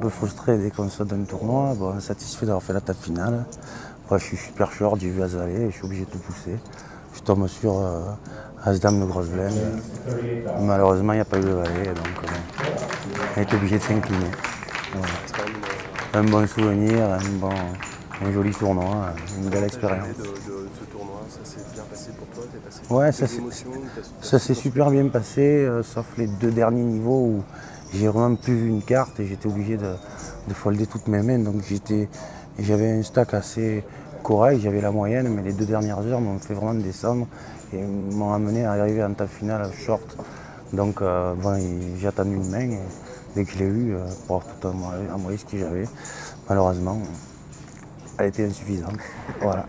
peu frustré dès qu'on sort d'un tournoi, bon, satisfait d'avoir fait la table finale. Après, je suis super short, j'ai vu Azalea et je suis obligé de tout pousser. Je tombe sur As-Dame de grosse blinde. Malheureusement, il n'y a pas eu de valet, donc on a été obligé de s'incliner. Voilà. Un bon souvenir, un joli tournoi, une belle expérience. De ce tournoi, ça s'est bien passé pour toi? T'es passé Ouais, ça ça s'est super bien passé, sauf les 2 derniers niveaux où j'ai vraiment plus vu une carte et j'étais obligé de folder toutes mes mains. Donc j'avais un stack assez correct, j'avais la moyenne, mais les 2 dernières heures m'ont fait vraiment descendre et m'ont amené à arriver en table finale short. Donc j'ai attendu une main et dès que je l'ai eu, pour avoir tout envoyé ce que j'avais, malheureusement, elle était insuffisante. Voilà.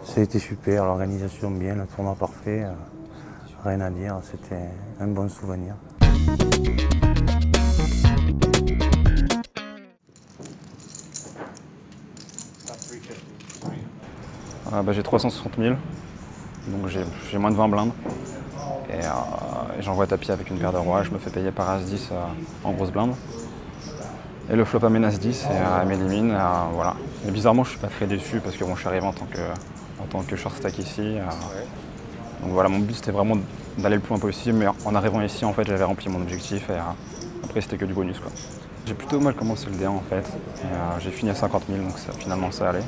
Ça a été super, l'organisation bien, le tournoi parfait, rien à dire, c'était un bon souvenir. J'ai 360 000, donc j'ai moins de 20 blindes. Et j'envoie tapis avec une paire de rois, je me fais payer par As-10 en grosse blinde. Et le flop amène As-10 et elle m'élimine, voilà. Mais bizarrement, je suis pas très déçu parce que bon, je suis arrivé en tant que short stack ici. Donc voilà, mon but c'était vraiment d'aller le plus loin possible, mais en arrivant ici, en fait, j'avais rempli mon objectif et après c'était que du bonus, quoi. J'ai plutôt mal commencé le D1 en fait, et j'ai fini à 50 000, donc finalement ça allait.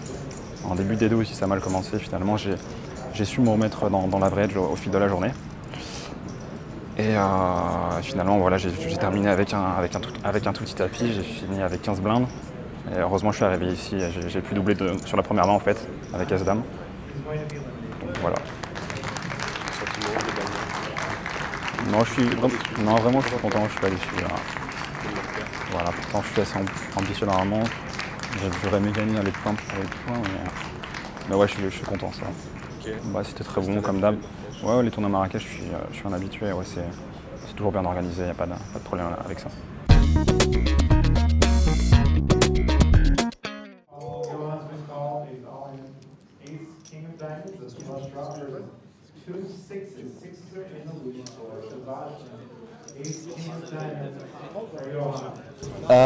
En début D2 aussi ça a mal commencé, finalement j'ai su me remettre dans l'average au fil de la journée. Et finalement voilà, j'ai terminé avec un tout petit tapis, j'ai fini avec 15 blindes. Et heureusement je suis arrivé ici, j'ai pu doubler sur la première main en fait, avec As-Dame. Donc voilà. Non, vraiment je suis content, je suis pas déçu. Voilà, pourtant je suis assez ambitieux normalement. J'aurais aimé gagner à les points pour les points, mais ouais, je suis content ça. Okay. Bah, c'était très bon comme d'hab. Ouais, les tournois à Marrakech, je suis un habitué, ouais, c'est toujours bien organisé, il n'y a pas de problème avec ça.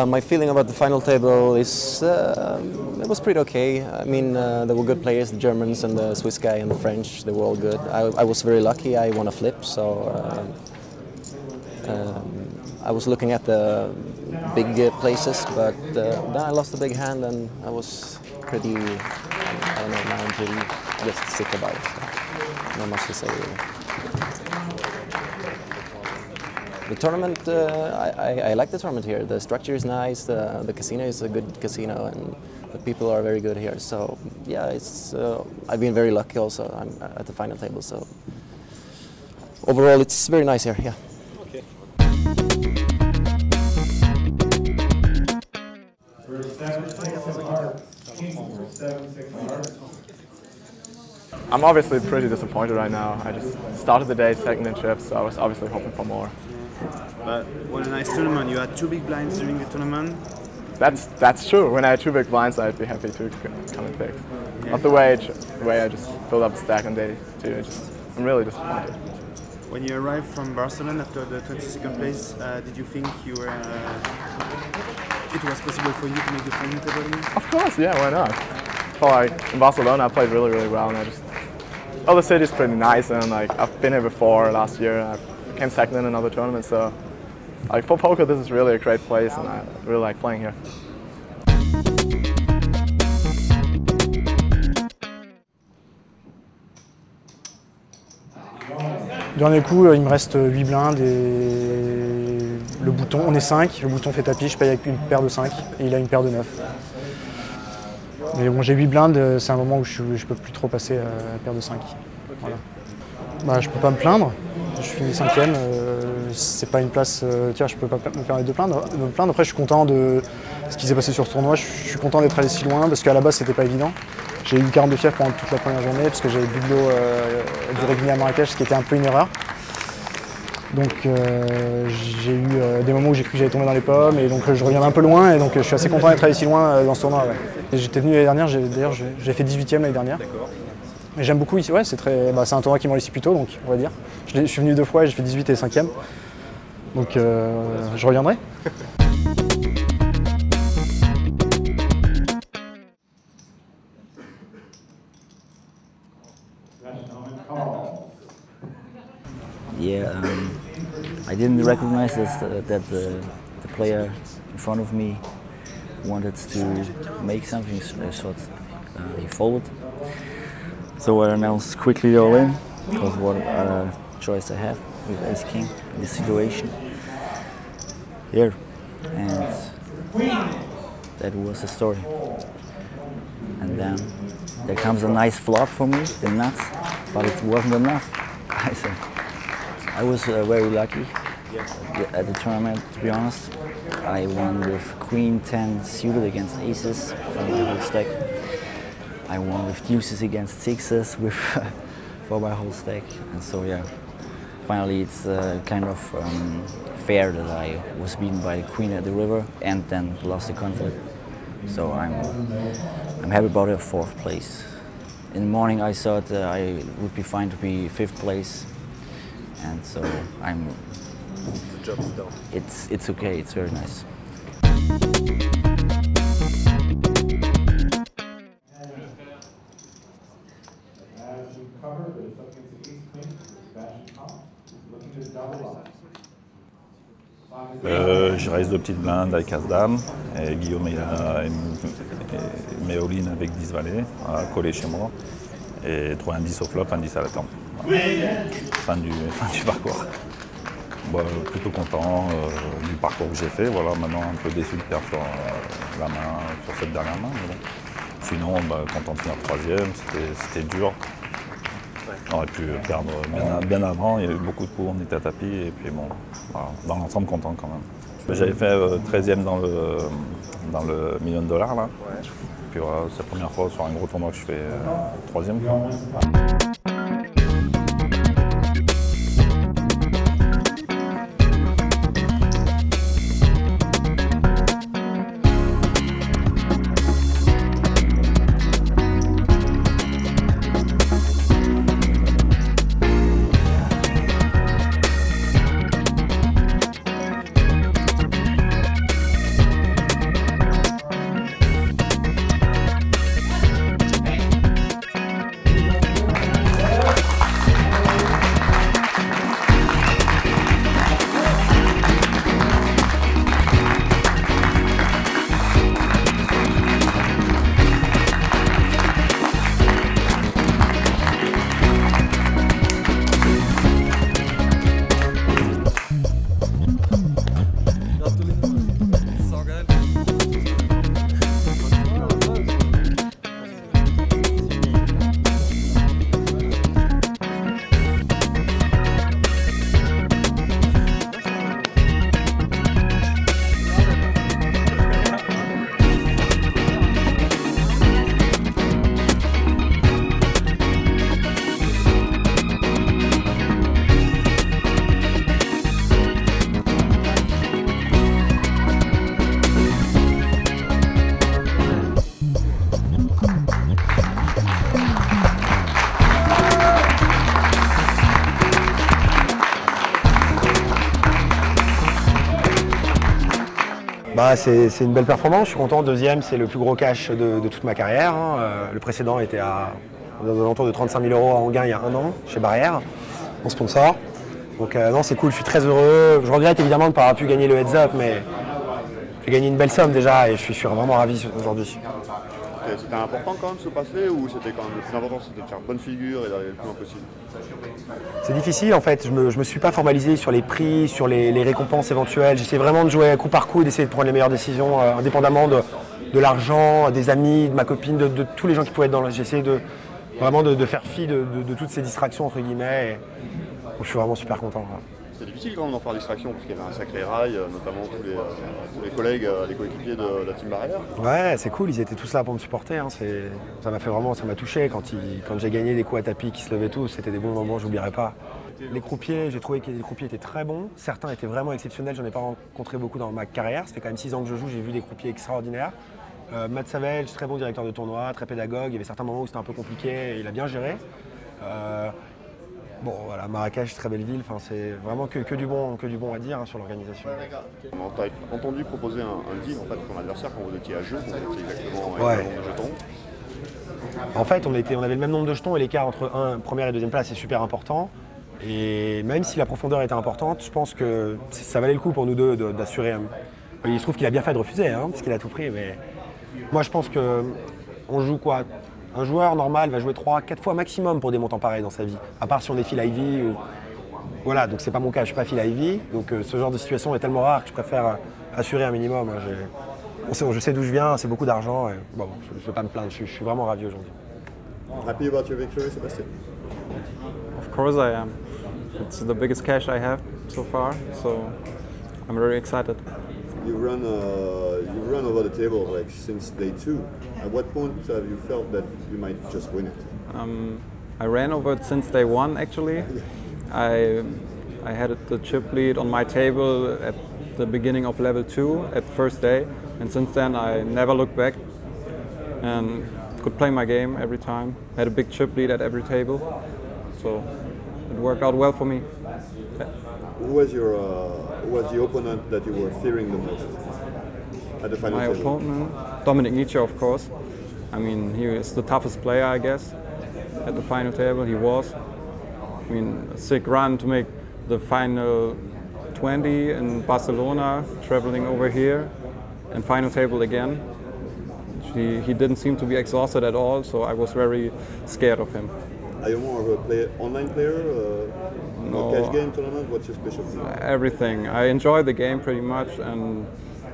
My feeling about the final table is it was pretty okay. I mean, there were good players, the Germans and the Swiss guy and the French, they were all good. I was very lucky, I won a flip, so I was looking at the big places, but then I lost a big hand and I was pretty, I don't know, now I'm pretty just sick about it, so not much to say really. The tournament, I like the tournament here. The structure is nice, the casino is a good casino, and the people are very good here. So yeah, I've been very lucky also. I'm at the final table, so overall it's very nice here, yeah. Okay. I'm obviously pretty disappointed right now. I just started the day second in chips, so I was obviously hoping for more. But what a nice tournament. You had 2 big blinds during the tournament. That's true. When I had 2 big blinds, I'd be happy to come and pick. Yeah. Not the way I just filled up the stack on day 2. I'm really disappointed. When you arrived from Barcelona after the 22nd place, did you think it was possible for you to make the final table? Of course, yeah. Why not? In Barcelona, I played really, really well, and the city's pretty nice, and I've been here before last year. I came second in another tournament, so for poker, this is really a great place, and I really like playing here. Dernier coup, il me reste 8 blindes et le bouton, on est 5, le bouton fait tapis, je paye avec une paire de 5 et il a une paire de 9. Mais bon, j'ai 8 blindes, c'est un moment où je peux plus trop passer à la paire de 5. Voilà. Bah, je peux pas me plaindre, je finis 5e, c'est pas une place, tiens, je peux pas me permettre de me plaindre. Après, je suis content de ce qui s'est passé sur ce tournoi, je suis content d'être allé si loin parce qu'à la base, c'était pas évident. J'ai eu 42 fièvre pendant toute la première journée parce que j'avais bu de l'eau du régulier à Marrakech, ce qui était un peu une erreur. Donc j'ai eu des moments où j'ai cru que j'allais tomber dans les pommes et donc je reviens un peu loin et donc je suis assez content d'être allé si loin dans ce tournoi. Ouais. J'étais venu l'année dernière, d'ailleurs j'ai fait 18e l'année dernière. Mais j'aime beaucoup ici, ouais, c'est un tournoi qui m'en ici plus tôt, donc on va dire. Je suis venu 2 fois et j'ai fait 18 et 5e. Donc je reviendrai. I didn't recognize that the player in front of me wanted to make something, so he folded. So I announced quickly all in, because what choice I have with Ace King in this situation here, and that was the story. And then there comes a nice flop for me, the nuts, but it wasn't enough. I was very lucky at the tournament, to be honest. I won with Queen 10 suited against aces from my whole stack. I won with deuces against sixes with for my whole stack. And so yeah, finally it's kind of fair that I was beaten by the queen at the river and then lost the conflict. So I'm happy about the 4th place. In the morning I thought I would be fine to be 5th place, and so The job is done. it's okay, it's very nice. Je reste 2 petites blindes avec As-Dame, et Guillaume il met all-in avec 10 valets à coller chez moi, et trouver un 10 au flop, un 10 à la tente. Voilà. Fin du parcours. Bon, plutôt content du parcours que j'ai fait, voilà, maintenant un peu déçu de perdre sur la main, sur cette dernière main. Mais bon. Sinon, content de finir 3e, c'était dur. On aurait pu perdre bien avant, il y a eu beaucoup de coups, on était à tapis, et puis bon, voilà, dans l'ensemble content quand même. J'avais fait 13e dans le $1 million là. Ouais. Puis voilà, c'est la première fois sur un gros tournoi que je fais 3e. C'est une belle performance, je suis content. 2e, c'est le plus gros cash de toute ma carrière. Le précédent était aux alentours de 35 000 € en gain il y a 1 an chez Barrière, mon sponsor. Donc non, c'est cool, je suis très heureux. Je regrette évidemment de ne pas avoir pu gagner le heads-up, mais j'ai gagné une belle somme déjà et je suis vraiment ravi aujourd'hui. C'était important quand même ce bracelet, ou c'était quand même le plus important, c'était de faire bonne figure et d'aller le plus loin possible? C'est difficile en fait, je me suis pas formalisé sur les prix, sur les récompenses éventuelles. J'essaie vraiment de jouer coup par coup et d'essayer de prendre les meilleures décisions indépendamment de l'argent, des amis, de ma copine, de tous les gens qui pouvaient être dans le... J'ai essayé vraiment de faire fi de toutes ces distractions entre guillemets. Et je suis vraiment super content. C'est difficile quand même d'en faire distraction, parce qu'il y avait un sacré rail, notamment tous les collègues, les coéquipiers de la team Barrière. Ouais, c'est cool, ils étaient tous là pour me supporter. Hein. Ça m'a fait vraiment, ça m'a touché quand j'ai gagné des coups à tapis qui se levaient tous. C'était des bons moments, je n'oublierai pas. Les croupiers, j'ai trouvé que les croupiers étaient très bons. Certains étaient vraiment exceptionnels, j'en ai pas rencontré beaucoup dans ma carrière. Ça fait quand même 6 ans que je joue, j'ai vu des croupiers extraordinaires. Matt Savage, très bon directeur de tournoi, très pédagogue. Il y avait certains moments où c'était un peu compliqué, il a bien géré. Bon, voilà, Marrakech, très belle ville, enfin, c'est vraiment que du bon à dire hein, sur l'organisation. On t'a entendu proposer un deal en fait, pour ton adversaire quand vous étiez à jeu, vous étiez exactement ouais. avec le nombre de jetons. En fait, on avait le même nombre de jetons et l'écart entre première et deuxième place est super important. Et même si la profondeur était importante, je pense que ça valait le coup pour nous deux d'assurer. Il se trouve qu'il a bien fait de refuser, hein, parce qu'il a tout pris. Mais moi, je pense qu'on joue quoi? Un joueur normal va jouer 3-4 fois maximum pour des montants pareils dans sa vie. À part si on est Phil Ivey ou... Voilà, donc c'est pas mon cas, je suis pas Phil Ivey. Donc ce genre de situation est tellement rare que je préfère assurer un minimum. Je sais d'où je viens, c'est beaucoup d'argent. Bon, je ne vais pas me plaindre, je suis vraiment ravi aujourd'hui. Happy about your victory, Sébastien? Of course I am. It's the biggest cash I have so far, so I'm very excited. You've run over the table like since day 2. At what point have you felt that you might just win it? I ran over it since day 1 actually. I had the chip lead on my table at the beginning of level 2 at the first day, and since then I never looked back and could play my game every time. Had a big chip lead at every table, so it worked out well for me. Who was the opponent that you were fearing the most at the final table? My opponent, Dominik Nietzsche, of course. I mean, he is the toughest player, I guess, at the final table. He was. I mean, a sick run to make the final 20 in Barcelona, traveling over here, and final table again. He didn't seem to be exhausted at all, so I was very scared of him. Are you more of a online player? No, cash game tournament? What's your specialty? Everything. I enjoy the game pretty much, and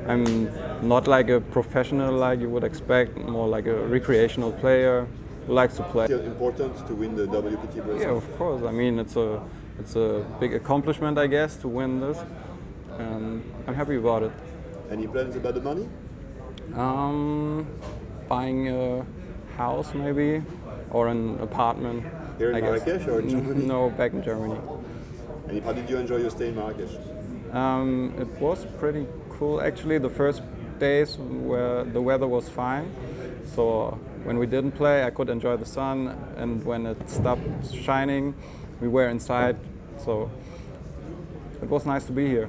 I'm not like a professional like you would expect, more like a recreational player who likes to play. Is it important to win the WPT bracelet? Yeah, of course. I mean, it's a big accomplishment, I guess, to win this, and I'm happy about it. Any plans about the money? Buying a house maybe, or an apartment. Here in Marrakesh or in Germany? No, back in Germany. And how did you enjoy your stay in Marrakesh? It was pretty cool actually. The first days where the weather was fine, so when we didn't play I could enjoy the sun, and when it stopped shining we were inside, so it was nice to be here.